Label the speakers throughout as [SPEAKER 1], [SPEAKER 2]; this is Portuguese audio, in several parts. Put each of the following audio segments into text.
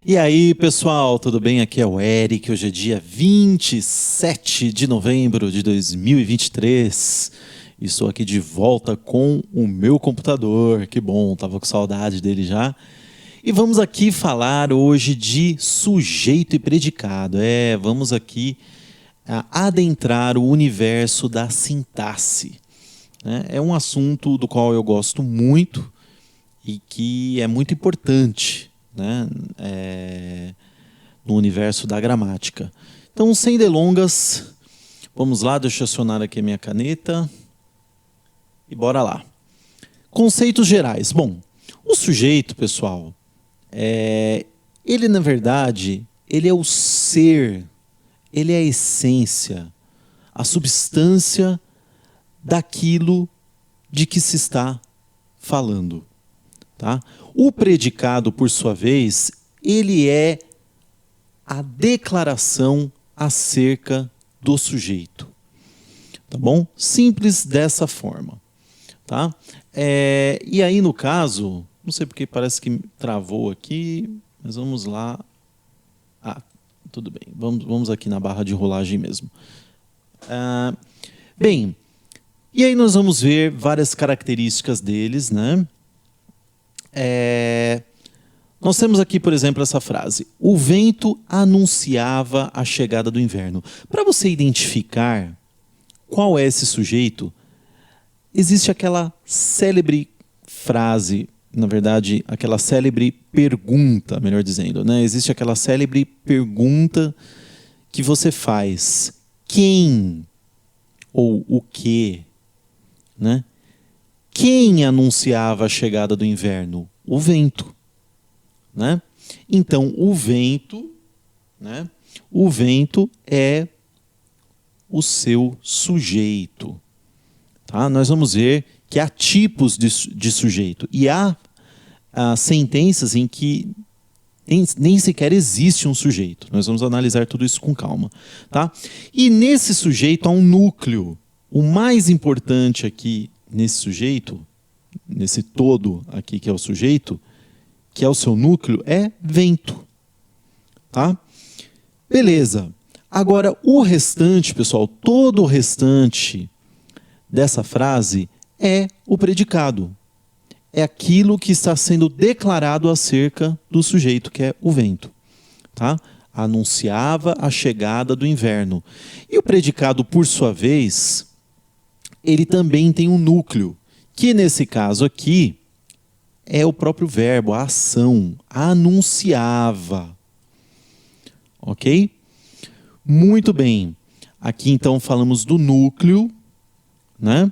[SPEAKER 1] E aí, pessoal, tudo bem? Aqui é o Eric. Hoje é dia 27 de novembro de 2023. E estou aqui de volta com o meu computador. Que bom, tava com saudade dele já. E vamos aqui falar hoje de sujeito e predicado. Vamos aqui adentrar o universo da sintaxe. É um assunto do qual eu gosto muito e que é muito importante, né? No universo da gramática. Então, sem delongas, vamos lá, deixa eu acionar aqui a minha caneta e bora lá. Conceitos gerais. Bom, o sujeito, pessoal, ele na verdade, ele é o ser, ele é a essência, a substância daquilo de que se está falando. Tá? O predicado, por sua vez, ele é a declaração acerca do sujeito. Tá bom? Simples dessa forma. Tá? E aí, no caso, não sei porque parece que travou aqui, mas vamos lá. Tudo bem. Vamos aqui na barra de rolagem mesmo. Bem, e aí nós vamos ver várias características deles, né? Nós temos aqui, por exemplo, essa frase: o vento anunciava a chegada do inverno. Para você identificar qual é esse sujeito, existe aquela célebre frase, na verdade, aquela célebre pergunta, melhor dizendo, né? Existe aquela célebre pergunta que você faz: quem ou o que, né? Quem anunciava a chegada do inverno? O vento, né? Então, o vento, né? O vento é o seu sujeito. Tá? Nós vamos ver que há tipos de sujeito. E há sentenças em que nem sequer existe um sujeito. Nós vamos analisar tudo isso com calma. Tá? E nesse sujeito há um núcleo. O mais importante aqui nesse sujeito, nesse todo aqui que é o sujeito, que é o seu núcleo, é vento. Tá? Beleza. Agora, o restante, pessoal, todo o restante dessa frase é o predicado. É aquilo que está sendo declarado acerca do sujeito, que é o vento. Tá? Anunciava a chegada do inverno. E o predicado, por sua vez, ele também tem um núcleo, que nesse caso aqui é o próprio verbo, a ação, anunciava. Ok? Muito bem. Aqui então falamos do núcleo, né?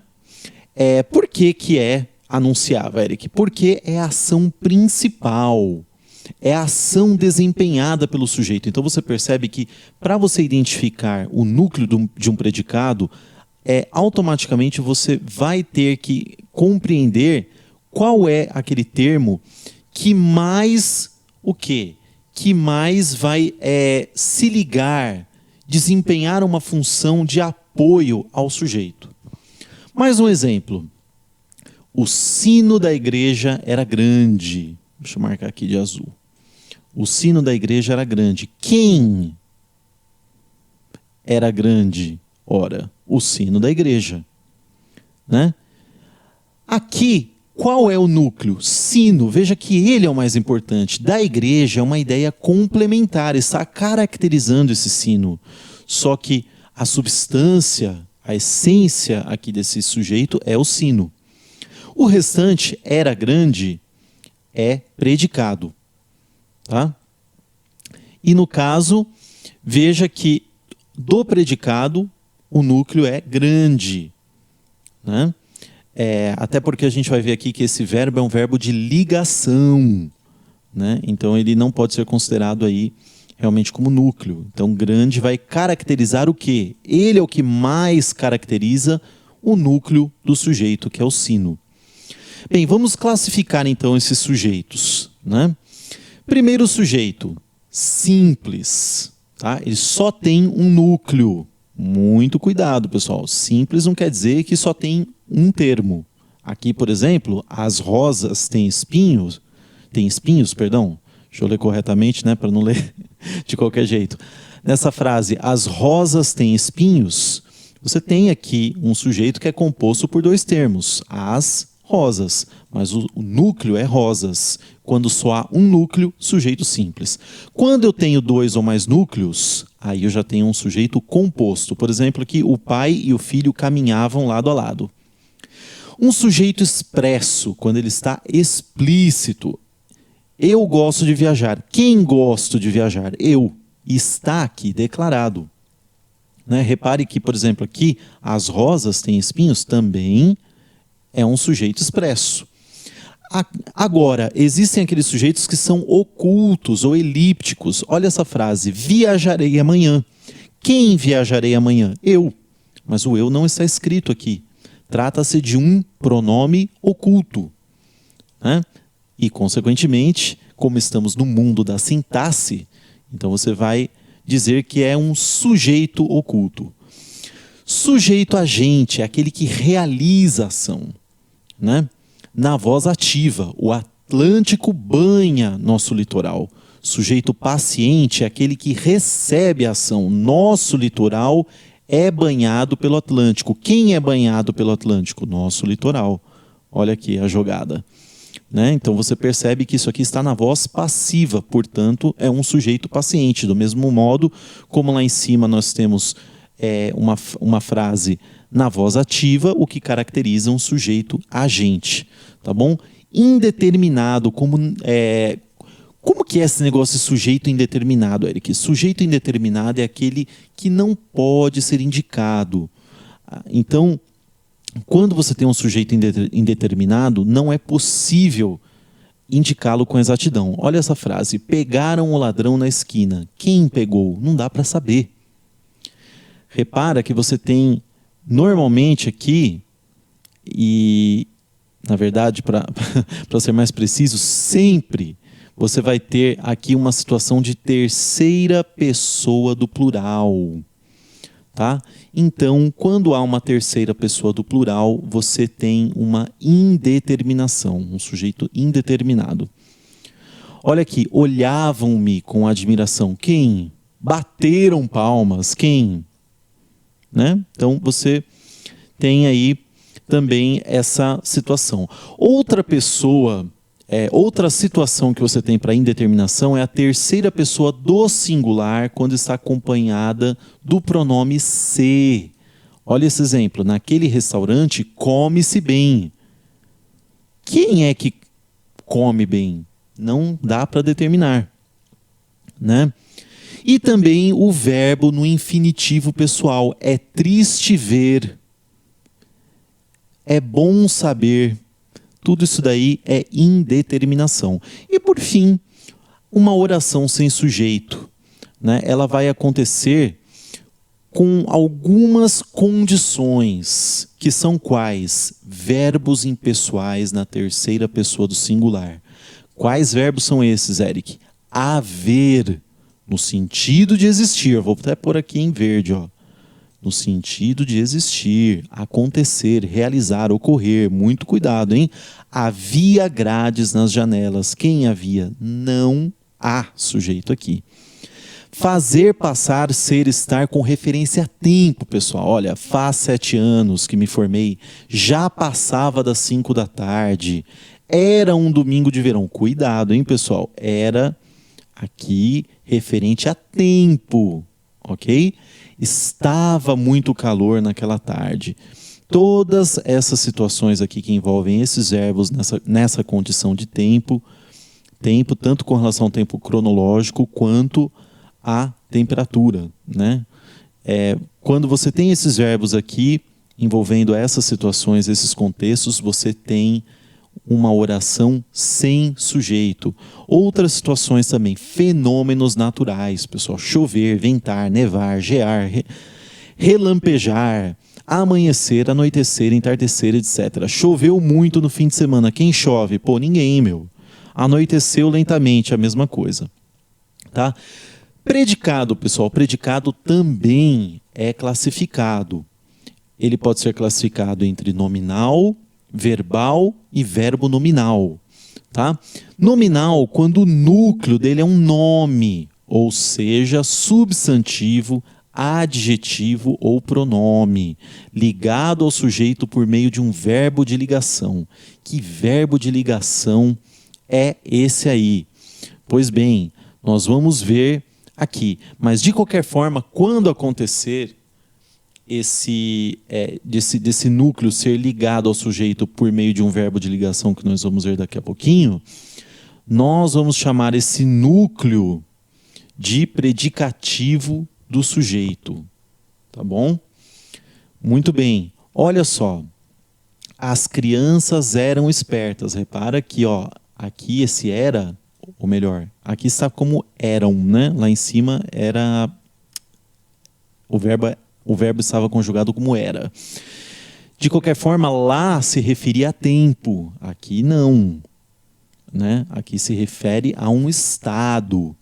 [SPEAKER 1] Por que é anunciava, Eric? Porque é a ação principal. É a ação desempenhada pelo sujeito. Então você percebe que para você identificar o núcleo de um predicado, automaticamente você vai ter que compreender qual é aquele termo que mais o quê? Que mais vai se ligar, desempenhar uma função de apoio ao sujeito. Mais um exemplo. O sino da igreja era grande. Deixa eu marcar aqui de azul. O sino da igreja era grande. Quem era grande? Ora, o sino da igreja. Né? Aqui, qual é o núcleo? Sino. Veja que ele é o mais importante. Da igreja é uma ideia complementar. Está caracterizando esse sino. Só que a substância, a essência aqui desse sujeito é o sino. O restante, era grande, é predicado. Tá? E no caso, veja que do predicado, o núcleo é grande. Né? Até porque a gente vai ver aqui que esse verbo é um verbo de ligação. Né? Então ele não pode ser considerado aí realmente como núcleo. Então grande vai caracterizar o quê? Ele é o que mais caracteriza o núcleo do sujeito, que é o sino. Bem, vamos classificar então esses sujeitos. Né? Primeiro sujeito, simples. Tá? Ele só tem um núcleo. Muito cuidado, pessoal. Simples não quer dizer que só tem um termo. Aqui, por exemplo, as rosas têm espinhos. Tem espinhos, perdão. Deixa eu ler corretamente, né, para não ler de qualquer jeito. Nessa frase, as rosas têm espinhos, você tem aqui um sujeito que é composto por dois termos, as rosas, mas o núcleo é rosas. Quando só há um núcleo, sujeito simples. Quando eu tenho dois ou mais núcleos, aí eu já tenho um sujeito composto. Por exemplo, aqui o pai e o filho caminhavam lado a lado. Um sujeito expresso, quando ele está explícito. Eu gosto de viajar. Quem gosta de viajar? Eu. Está aqui declarado. Né? Repare que, por exemplo, aqui as rosas têm espinhos, também é um sujeito expresso. Agora, existem aqueles sujeitos que são ocultos ou elípticos. Olha essa frase, viajarei amanhã. Quem viajarei amanhã? Eu. Mas o eu não está escrito aqui. Trata-se de um pronome oculto. Né? E, consequentemente, como estamos no mundo da sintaxe, então você vai dizer que é um sujeito oculto. Sujeito agente é aquele que realiza a ação. Né? Na voz ativa, o Atlântico banha nosso litoral. Sujeito paciente é aquele que recebe a ação. Nosso litoral é banhado pelo Atlântico. Quem é banhado pelo Atlântico? Nosso litoral. Olha aqui a jogada. Né? Então você percebe que isso aqui está na voz passiva, portanto é um sujeito paciente. Do mesmo modo, como lá em cima nós temos uma frase na voz ativa, o que caracteriza um sujeito agente. Tá bom? Indeterminado, como que é esse negócio de sujeito indeterminado, Eric? Sujeito indeterminado é aquele que não pode ser indicado. Então, quando você tem um sujeito indeterminado, não é possível indicá-lo com exatidão. Olha essa frase, pegaram o ladrão na esquina. Quem pegou? Não dá para saber. Repara que você tem, normalmente aqui, e na verdade, para ser mais preciso, sempre você vai ter aqui uma situação de terceira pessoa do plural. Tá? Então, quando há uma terceira pessoa do plural, você tem uma indeterminação, um sujeito indeterminado. Olha aqui, olhavam-me com admiração. Quem? Bateram palmas. Quem? Né? Então, você tem aí também essa situação. Outra situação que você tem para indeterminação é a terceira pessoa do singular quando está acompanhada do pronome se. Olha esse exemplo. Naquele restaurante come-se bem. Quem é que come bem? Não dá para determinar. Né? E também o verbo no infinitivo pessoal. É triste ver. É bom saber. Tudo isso daí é indeterminação. E por fim, uma oração sem sujeito. Né? Ela vai acontecer com algumas condições, que são quais? Verbos impessoais na terceira pessoa do singular. Quais verbos são esses, Eric? Haver, no sentido de existir. Vou até pôr aqui em verde, ó. No sentido de existir, acontecer, realizar, ocorrer. Muito cuidado, hein? Havia grades nas janelas. Quem havia? Não há sujeito aqui. Fazer, passar, ser, estar com referência a tempo, pessoal. Olha, faz 7 anos que me formei. Já passava das 5 da tarde. Era um domingo de verão. Cuidado, hein, pessoal? Era aqui referente a tempo, ok? Estava muito calor naquela tarde. Todas essas situações aqui que envolvem esses verbos nessa condição de tempo, tanto com relação ao tempo cronológico quanto à temperatura. Né? Quando você tem esses verbos aqui, envolvendo essas situações, esses contextos, você tem uma oração sem sujeito. Outras situações também, fenômenos naturais, pessoal, chover, ventar, nevar, gear, relampejar, amanhecer, anoitecer, entardecer, etc. Choveu muito no fim de semana. Quem chove? Pô, ninguém, meu. Anoiteceu lentamente, a mesma coisa. Tá? Predicado, pessoal, predicado também é classificado. Ele pode ser classificado entre nominal, verbal e verbo nominal. tá? Nominal, quando o núcleo dele é um nome, ou seja, substantivo, adjetivo ou pronome, ligado ao sujeito por meio de um verbo de ligação. Que verbo de ligação é esse aí? Pois bem, nós vamos ver aqui. Mas, de qualquer forma, quando acontecer desse núcleo ser ligado ao sujeito por meio de um verbo de ligação, que nós vamos ver daqui a pouquinho, nós vamos chamar esse núcleo de predicativo do sujeito. Tá bom? Muito bem. Olha só. As crianças eram espertas. Repara que, ó, aqui esse era, ou melhor, aqui está como eram, né? Lá em cima era o verbo estava conjugado como era. De qualquer forma, lá se referia a tempo. Aqui não, né? Aqui se refere a um estado,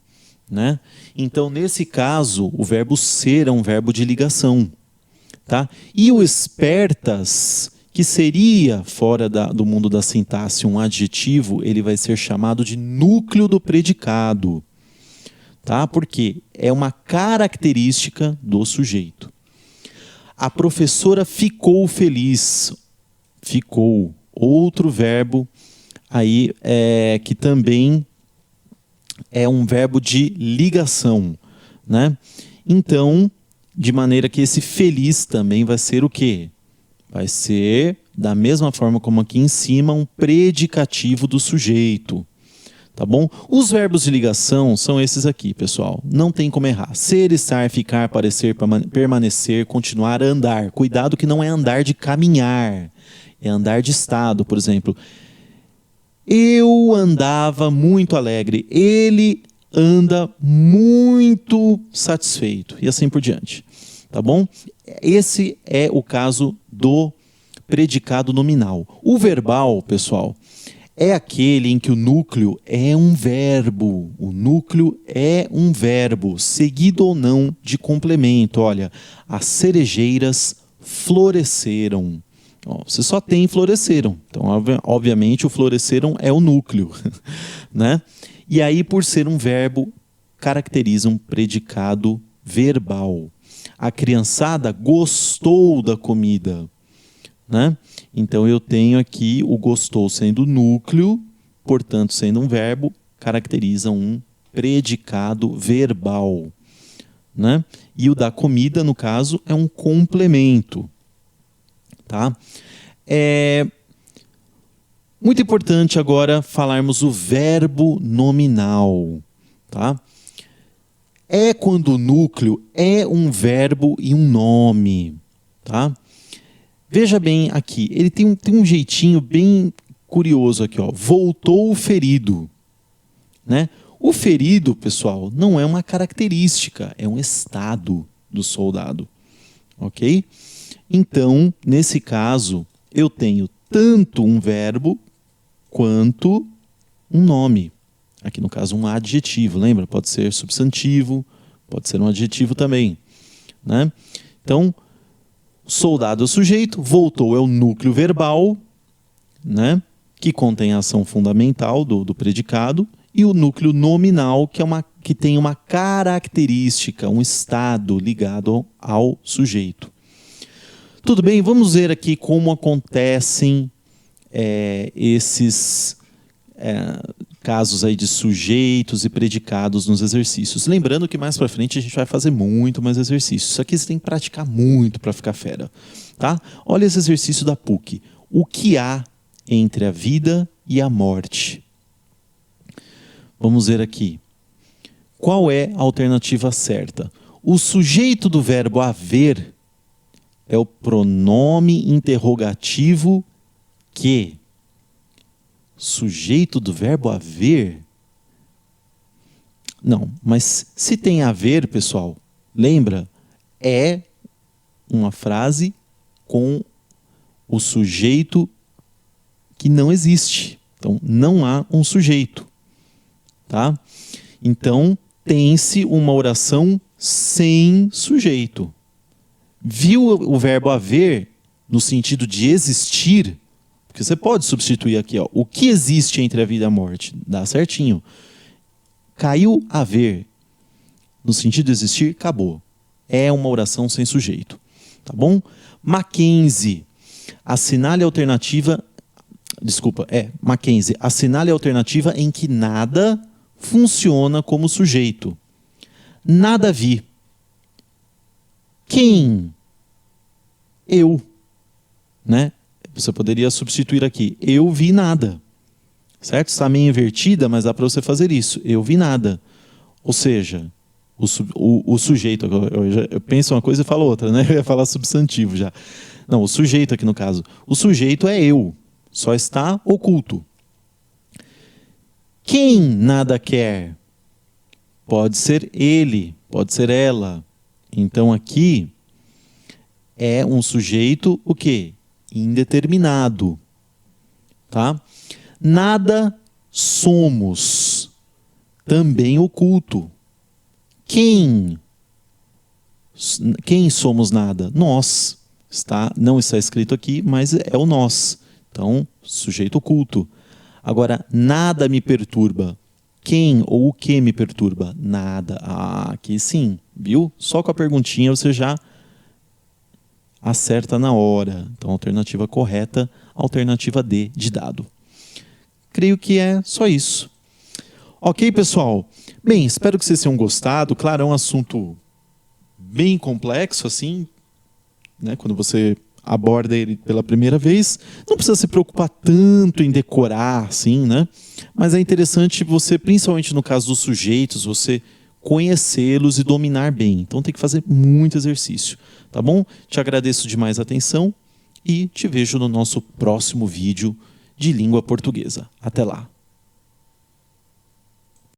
[SPEAKER 1] né? Então, nesse caso, o verbo ser é um verbo de ligação, tá? E o espertas, que seria, fora do mundo da sintaxe, um adjetivo, ele vai ser chamado de núcleo do predicado, tá? Porque é uma característica do sujeito. A professora ficou feliz. Ficou. Outro verbo aí que também é um verbo de ligação, né? Então, de maneira que esse feliz também vai ser o quê? Vai ser, da mesma forma como aqui em cima, um predicativo do sujeito. Tá bom? Os verbos de ligação são esses aqui, pessoal. Não tem como errar. Ser, estar, ficar, parecer, permanecer, continuar, andar. Cuidado que não é andar de caminhar. É andar de estado, por exemplo. Eu andava muito alegre. Ele anda muito satisfeito. E assim por diante. Tá bom? Esse é o caso do predicado nominal. O verbal, pessoal, é aquele em que o núcleo é um verbo. O núcleo é um verbo, seguido ou não de complemento. Olha, as cerejeiras floresceram. Ó, você só tem floresceram. Então, obviamente, o floresceram é o núcleo, né? E aí, por ser um verbo, caracteriza um predicado verbal. A criançada gostou da comida, né? Então, eu tenho aqui o gostou sendo núcleo, portanto, sendo um verbo, caracteriza um predicado verbal, né? E o da comida, no caso, é um complemento. Tá? É muito importante agora falarmos o verbo nominal. Tá? É quando o núcleo é um verbo e um nome. Tá? Veja bem aqui, ele tem um jeitinho bem curioso aqui, ó. Voltou o ferido, né? O ferido, pessoal, não é uma característica, é um estado do soldado, ok? Então, nesse caso, eu tenho tanto um verbo quanto um nome. Aqui no caso, um adjetivo, lembra? Pode ser substantivo, pode ser um adjetivo também, né? Então, soldado é o sujeito, voltou é o núcleo verbal, né, que contém a ação fundamental do predicado, e o núcleo nominal, que tem uma característica, um estado ligado ao sujeito. Tudo bem? Vamos ver aqui como acontecem esses casos aí de sujeitos e predicados nos exercícios. Lembrando que mais para frente a gente vai fazer muito mais exercícios. Isso aqui você tem que praticar muito para ficar fera. Tá? Olha esse exercício da PUC. O que há entre a vida e a morte? Vamos ver aqui. Qual é a alternativa certa? O sujeito do verbo haver é o pronome interrogativo que. Sujeito do verbo haver? Não, mas se tem haver, pessoal, lembra? É uma frase com o sujeito que não existe. Então, não há um sujeito. Tá? Então, tem-se uma oração sem sujeito. Viu o verbo haver no sentido de existir? Porque você pode substituir aqui, ó, o que existe entre a vida e a morte. Dá certinho. Caiu haver, no sentido de existir, acabou. É uma oração sem sujeito. Tá bom? Mackenzie. Assinale a alternativa... Desculpa, Mackenzie. Assinale a alternativa em que nada funciona como sujeito. Nada vi. Quem? Eu. Né? Você poderia substituir aqui. Eu vi nada. Certo? Está meio invertida, mas dá para você fazer isso. Eu vi nada. Ou seja, o sujeito... Eu penso uma coisa e falo outra, né? Eu ia falar substantivo já. Não, o sujeito aqui no caso. O sujeito é eu. Só está oculto. Quem nada quer? Pode ser ele, pode ser ela. Então aqui é um sujeito o quê? Indeterminado. Tá? Nada somos. Também oculto. Quem? Quem somos nada? Nós. Não está escrito aqui, mas é o nós. Então, sujeito oculto. Agora, nada me perturba. Quem ou o que me perturba? Nada. Ah, aqui sim, viu? Só com a perguntinha você já acerta na hora. Então, alternativa correta, alternativa D de dado. Creio que é só isso. Ok, pessoal? Bem, espero que vocês tenham gostado. Claro, é um assunto bem complexo, assim, né? Quando você aborda ele pela primeira vez, não precisa se preocupar tanto em decorar, assim, né? Mas é interessante você, principalmente no caso dos sujeitos, você conhecê-los e dominar bem. Então tem que fazer muito exercício, tá bom? Te agradeço demais a atenção e te vejo no nosso próximo vídeo de língua portuguesa. Até lá!